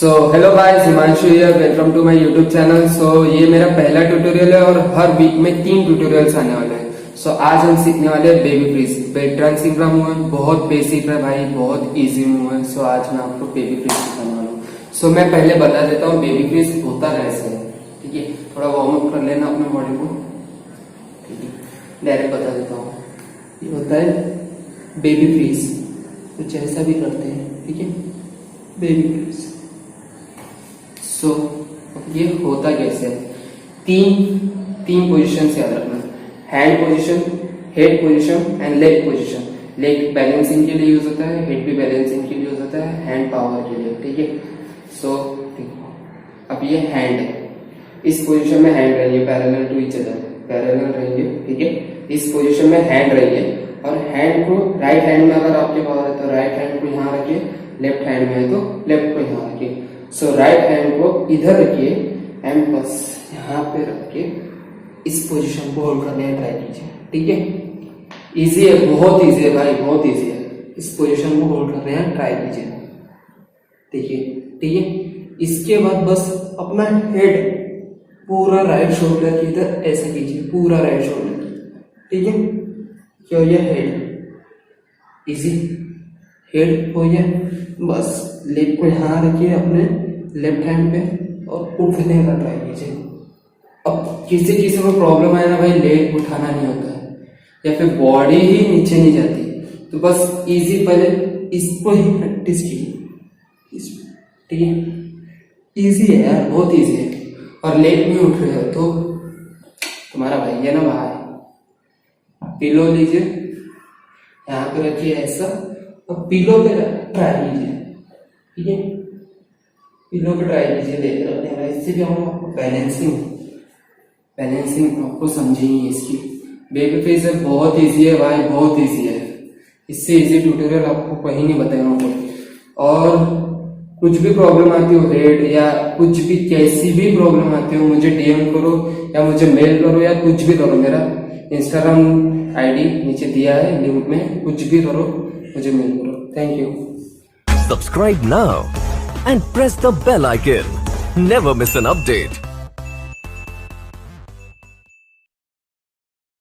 So hello guys, Himanshu here, welcome to my YouTube channel. So ये मेरा पहला tutorial है और हर वीक में 3 ट्यूटोरियल्स आने वाले हैं। सो आज हम सीखने वाले हैं बेबी फ्रीज। बेटरन सिंह मूव है, बहुत बेसिक है भाई, बहुत इजी मूव है। सो आज मैं आपको बेबी फ्रीज सिखाने वाला हूँ। सो मैं पहले बता देता हूँ बेबी फ्रीज होता कैसे है, ठीक है। थोड़ा वार्म अप कर लेना अपने बॉडी को, ठीक है। डायरेक्ट बता देता हूँ, ये होता है बेबी फ्रीज। कुछ ऐसा भी करते हैं, ठीक है, बेबी फ्रीज। सो ये होता कैसे है, तीन पोजीशन याद रखना। Hand position, head position and leg position. Leg balancing के लिए यूज होता है, हेड भी बैलेंसिंग के लिए यूज होता है, हैंड पावर के लिए, ठीक है। सो अब ये हैंड है, इस पोजीशन में हैंड रहेंगे parallel to each other, parallel रहेंगे, ठीक है। इस पोजीशन में हैंड रहेंगे और हैंड को राइट हैंड में अगर आपके पावर है तो राइट हैंड को यहाँ रखिए, लेफ्ट हैंड में है तो लेफ्ट को यहाँ रखिए। सो राइट हैंड को इधर रखिए एंड बस यहाँ पे रख के इस पोजीशन को होल्ड करने का ट्राई कीजिए, ठीक है। इजी है, बहुत इजी है भाई, बहुत इजी है। इस पोजीशन को होल्ड करने का ट्राई कीजिए, देखिए, ठीक है। इसके बाद बस अपना हेड पूरा राइट शोल्डर की इधर ऐसे कीजिए, पूरा राइट शोल्डर, ठीक है। क्या हो गया, हेड इजी, हेड हो गया। बस लेग को यहाँ रखिए अपने लेफ्ट हैंड पे और उठने का ट्राई कीजिए। अब किसी को प्रॉब्लम आए ना भाई, लेग उठाना नहीं होता है या फिर बॉडी ही नीचे नहीं जाती, तो बस इजी पहले इसको ही प्रैक्टिस कीजिए, ठीक है। इजी है यार, बहुत इजी है। और लेग में उठ रहे हो तो तुम्हारा भाई है ना भाई, पिलो लीजिए, यहाँ पे रखिए ऐसा और पिलो पे ट्राई कीजिए, ठीक है। पिलो पे ट्राई कीजिए लेकर रखने का, इससे भी हम आपको बैलेंसिंग आपको समझेंगे इसकी। बेबी फ्रीज है, बहुत इजी है भाई, बहुत इजी है। इससे इजी ट्यूटोरियल आपको कहीं नहीं बताएगा कोई। और कुछ भी प्रॉब्लम आती हो, हेड या कुछ भी कैसी भी प्रॉब्लम आती हो, मुझे डीएम करो या मुझे मेल करो या कुछ भी करो। मेरा इंस्टाग्राम आईडी नीचे दिया है लिंक में, कुछ भी करो मुझे मेल करो। Thank you. Subscribe now and press the bell icon. Never miss an update.